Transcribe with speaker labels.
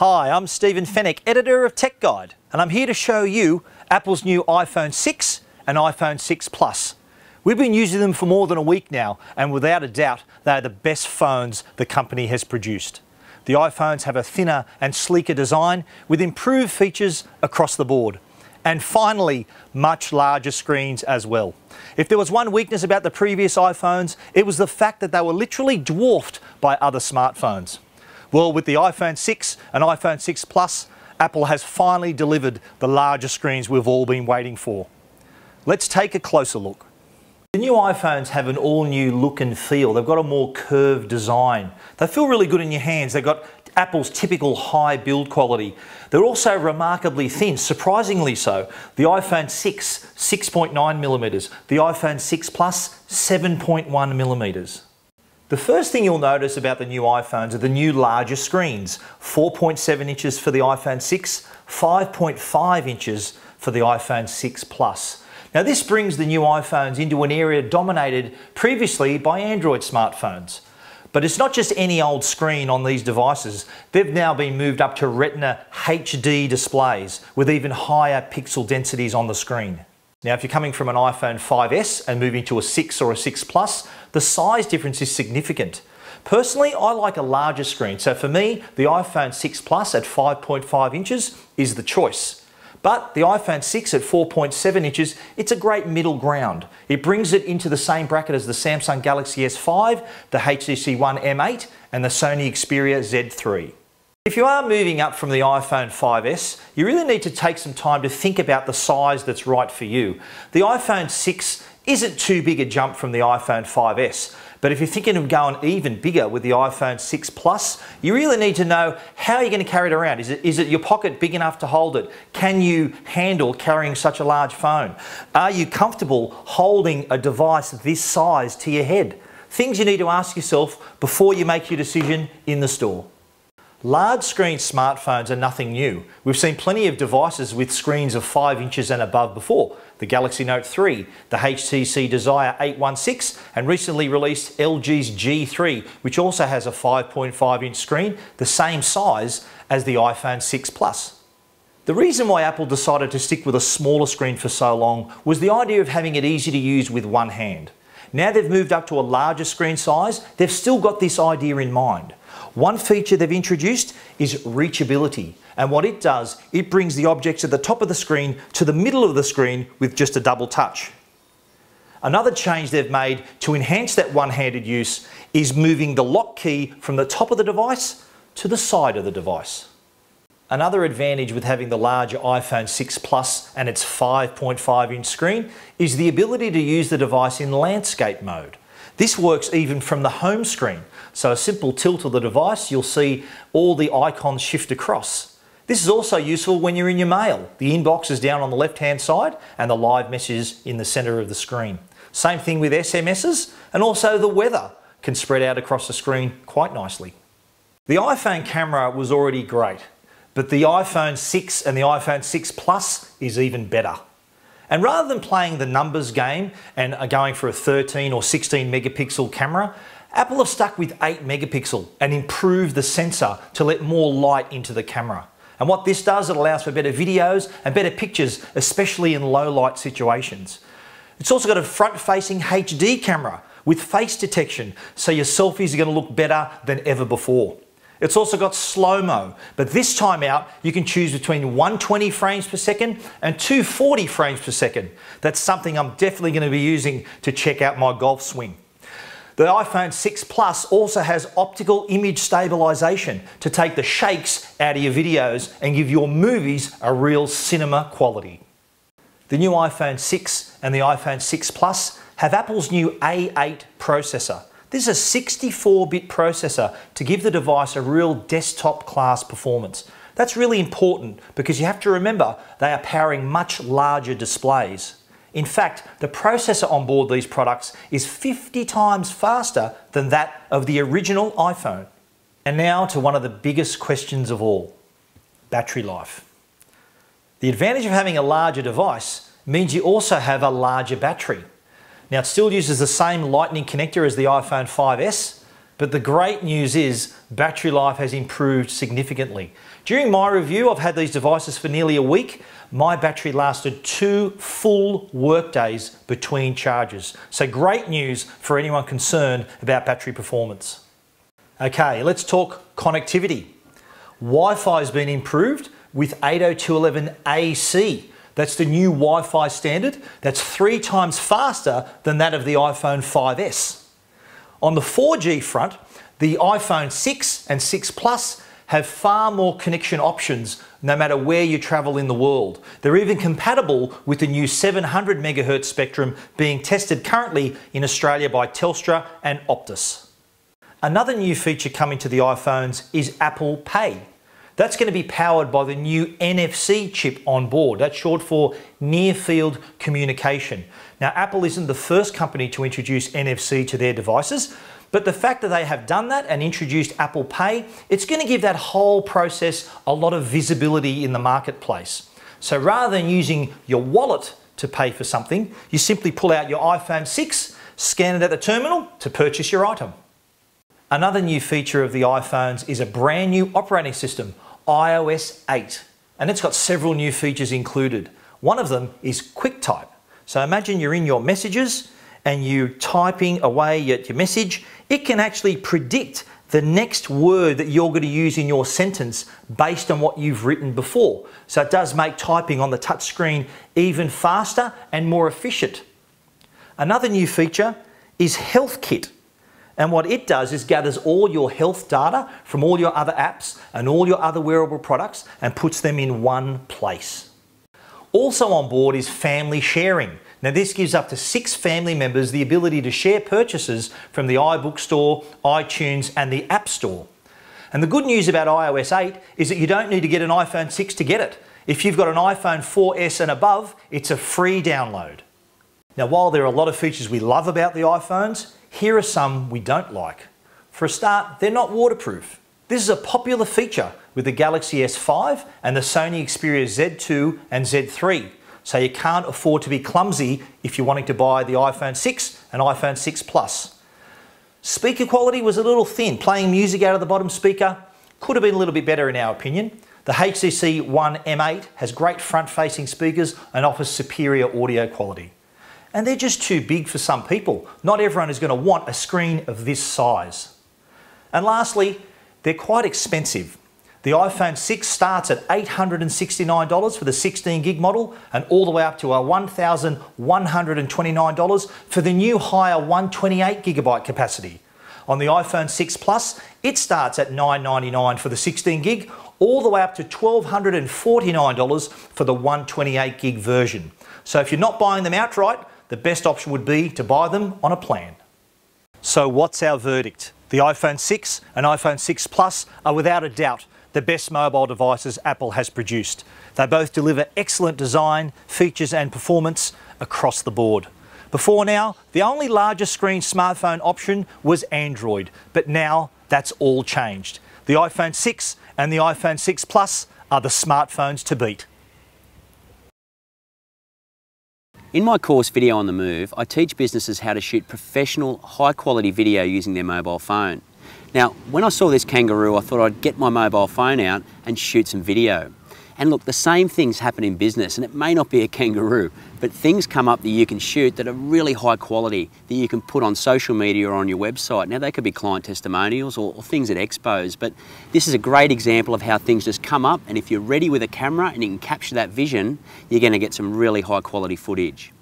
Speaker 1: Hi, I'm Stephen Fenech, editor of Tech Guide, and I'm here to show you Apple's new iPhone 6 and iPhone 6 Plus. We've been using them for more than a week now, and without a doubt, they are the best phones the company has produced. The iPhones have a thinner and sleeker design with improved features across the board. And finally, much larger screens as well. If there was one weakness about the previous iPhones, it was the fact that they were literally dwarfed by other smartphones. Well, with the iPhone 6 and iPhone 6 Plus, Apple has finally delivered the larger screens we've all been waiting for. Let's take a closer look. The new iPhones have an all-new look and feel. They've got a more curved design. They feel really good in your hands. They've got Apple's typical high build quality. They're also remarkably thin, surprisingly so. The iPhone 6, 6.9mm. The iPhone 6 Plus, 7.1mm. The first thing you'll notice about the new iPhones are the new larger screens. 4.7 inches for the iPhone 6, 5.5 inches for the iPhone 6 Plus. Now this brings the new iPhones into an area dominated previously by Android smartphones. But it's not just any old screen on these devices. They've now been moved up to Retina HD displays with even higher pixel densities on the screen. Now, if you're coming from an iPhone 5S and moving to a 6 or a 6 Plus, the size difference is significant. Personally, I like a larger screen, so for me, the iPhone 6 Plus at 5.5 inches is the choice. But the iPhone 6 at 4.7 inches, it's a great middle ground. It brings it into the same bracket as the Samsung Galaxy S5, the HTC One M8, and the Sony Xperia Z3. If you are moving up from the iPhone 5S, you really need to take some time to think about the size that's right for you. The iPhone 6 isn't too big a jump from the iPhone 5S, but if you're thinking of going even bigger with the iPhone 6 Plus, you really need to know how you're going to carry it around. Is it your pocket big enough to hold it? Can you handle carrying such a large phone? Are you comfortable holding a device this size to your head? Things you need to ask yourself before you make your decision in the store. Large screen smartphones are nothing new. We've seen plenty of devices with screens of 5 inches and above before. The Galaxy Note 3, the HTC Desire 816, and recently released LG's G3, which also has a 5.5 inch screen, the same size as the iPhone 6 Plus. The reason why Apple decided to stick with a smaller screen for so long was the idea of having it easy to use with one hand. Now they've moved up to a larger screen size, they've still got this idea in mind. One feature they've introduced is reachability, and what it does, it brings the objects at the top of the screen to the middle of the screen with just a double touch. Another change they've made to enhance that one-handed use is moving the lock key from the top of the device to the side of the device. Another advantage with having the larger iPhone 6 Plus and its 5.5 inch screen is the ability to use the device in landscape mode. This works even from the home screen. So a simple tilt of the device, you'll see all the icons shift across. This is also useful when you're in your mail. The inbox is down on the left-hand side and the live messages in the center of the screen. Same thing with SMSs, and also the weather can spread out across the screen quite nicely. The iPhone camera was already great, but the iPhone 6 and the iPhone 6 Plus is even better. And rather than playing the numbers game and going for a 13 or 16 megapixel camera, Apple have stuck with 8 megapixel and improved the sensor to let more light into the camera. And what this does, it allows for better videos and better pictures, especially in low light situations. It's also got a front-facing HD camera with face detection, so your selfies are going to look better than ever before. It's also got slow-mo, but this time out you can choose between 120 frames per second and 240 frames per second. That's something I'm definitely going to be using to check out my golf swing. The iPhone 6 Plus also has optical image stabilization to take the shakes out of your videos and give your movies a real cinema quality. The new iPhone 6 and the iPhone 6 Plus have Apple's new A8 processor. This is a 64-bit processor to give the device a real desktop-class performance. That's really important because you have to remember they are powering much larger displays. In fact, the processor on board these products is 50 times faster than that of the original iPhone. And now to one of the biggest questions of all, battery life. The advantage of having a larger device means you also have a larger battery. Now it still uses the same Lightning connector as the iPhone 5S, But the great news is battery life has improved significantly. During my review, I've had these devices for nearly a week. My battery lasted 2 full work days between charges. So great news for anyone concerned about battery performance. Okay, let's talk connectivity. Wi-Fi has been improved with 802.11ac. That's the new Wi-Fi standard. That's 3 times faster than that of the iPhone 5S. On the 4G front, the iPhone 6 and 6 Plus have far more connection options no matter where you travel in the world. They're even compatible with the new 700 MHz spectrum being tested currently in Australia by Telstra and Optus. Another new feature coming to the iPhones is Apple Pay. That's going to be powered by the new NFC chip on board. That's short for Near Field Communication. Now, Apple isn't the first company to introduce NFC to their devices, but the fact that they have done that and introduced Apple Pay, it's going to give that whole process a lot of visibility in the marketplace. So rather than using your wallet to pay for something, you simply pull out your iPhone 6, scan it at the terminal to purchase your item. Another new feature of the iPhones is a brand new operating system, iOS 8, and it's got several new features included. One of them is QuickType. So imagine you're in your messages and you're typing away at your message. It can actually predict the next word that you're going to use in your sentence based on what you've written before. So it does make typing on the touch screen even faster and more efficient. Another new feature is HealthKit. And what it does is gathers all your health data from all your other apps and all your other wearable products and puts them in one place. Also on board is family sharing. Now this gives up to 6 family members the ability to share purchases from the iBook Store, iTunes and the App Store. And the good news about iOS 8 is that you don't need to get an iPhone 6 to get it. If you've got an iPhone 4S and above, it's a free download. Now while there are a lot of features we love about the iPhones, here are some we don't like. For a start, they're not waterproof. This is a popular feature with the Galaxy S5 and the Sony Xperia Z2 and Z3. So you can't afford to be clumsy if you're wanting to buy the iPhone 6 and iPhone 6 Plus. Speaker quality was a little thin. Playing music out of the bottom speaker could have been a little bit better in our opinion. The HTC One M8 has great front-facing speakers and offers superior audio quality. And they're just too big for some people. Not everyone is going to want a screen of this size. And lastly, they're quite expensive. The iPhone 6 starts at $869 for the 16 gig model and all the way up to $1,129 for the new higher 128 gigabyte capacity. On the iPhone 6 Plus, it starts at $999 for the 16 gig, all the way up to $1,249 for the 128 gig version. So if you're not buying them outright, the best option would be to buy them on a plan. So what's our verdict? The iPhone 6 and iPhone 6 Plus are without a doubt the best mobile devices Apple has produced. They both deliver excellent design, features and performance across the board. Before now, the only larger screen smartphone option was Android, but now that's all changed. The iPhone 6 and the iPhone 6 Plus are the smartphones to beat.
Speaker 2: In my course Video on the Move, I teach businesses how to shoot professional, high-quality video using their mobile phone. Now, when I saw this kangaroo, I thought I'd get my mobile phone out and shoot some video. And look, the same things happen in business, and it may not be a kangaroo, but things come up that you can shoot that are really high quality, that you can put on social media or on your website. Now, they could be client testimonials or things at expos, but this is a great example of how things just come up, and if you're ready with a camera and you can capture that vision, you're going to get some really high quality footage.